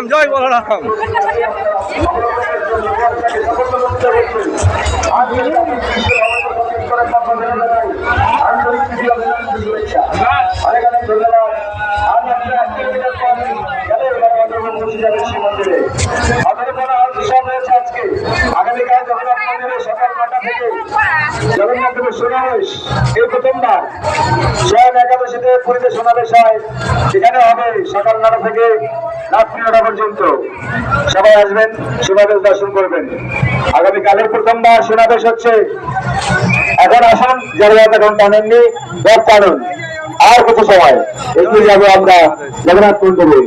বলরাম, জয় বলরাম। আগামীকাল জগন্নাথ মন্দিরে সকাল 9টা থেকে জগন্নাথের সমাবেশ, এই প্রথমবার স্বয়ং একাদশীতে পুরীতে সমাবেশ হয়। এখানে হবে সকাল 9টা থেকে রাত্রি 9টা পর্যন্ত। সবাই আসবেন, সমাবেশ দর্শন করবেন। আগামীকালের প্রথমবার সমাবেশ হচ্ছে। এখন আসুন, যারা এখন টানেননি রথ টানুন। আর কিছু সময় এগিয়ে যাবো আমরা জগন্নাথ মন্দিরে।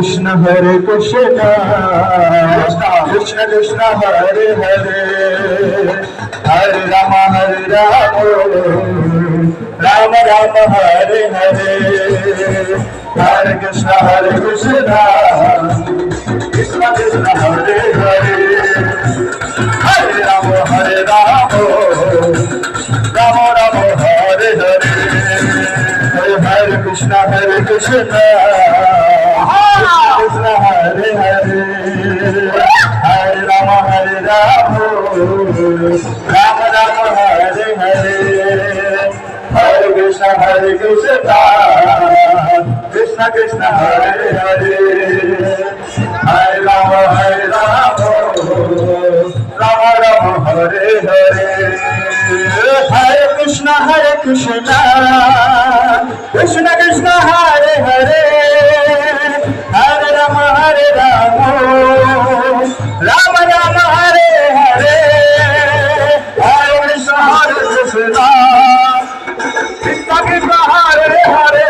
Krishna Hare Krishna Krishna Krishna Hare Hare Hare Rama Rama Rama Hare Hare Hare Krishna Krishna Krishna Hare Hare Hare Rama Rama Rama Hare Hare Hare Krishna Krishna Krishna Hare Hare Hare Rama Rama Rama Hare Hare Hare Krishna Krishna Krishna Hare Hare Hare Rama Rama Rama Hare Hare Hare Krishna Krishna Krishna Hare Hare Hare Rama Rama Rama Hare Hare Hare Krishna Krishna Krishna Hare Hare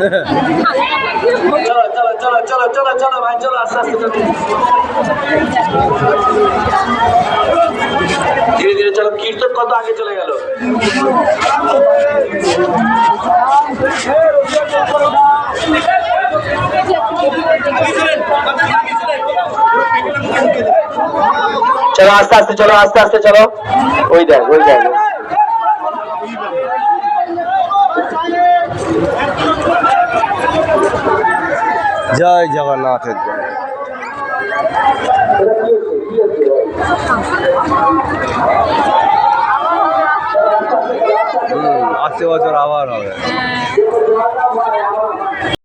চলো চলো চলো চলো চলো চলো ভাই চলো আস্তে আস্তে চলো ধীরে ধীরে চলো কীর্তন কত আগে চলে গেল চলো আস্তে আস্তে চলো আস্তে আস্তে চলো ওই দেখ ওই দেখ জয় জগন্নাথের জয়। আসছে বছর আবার হবে।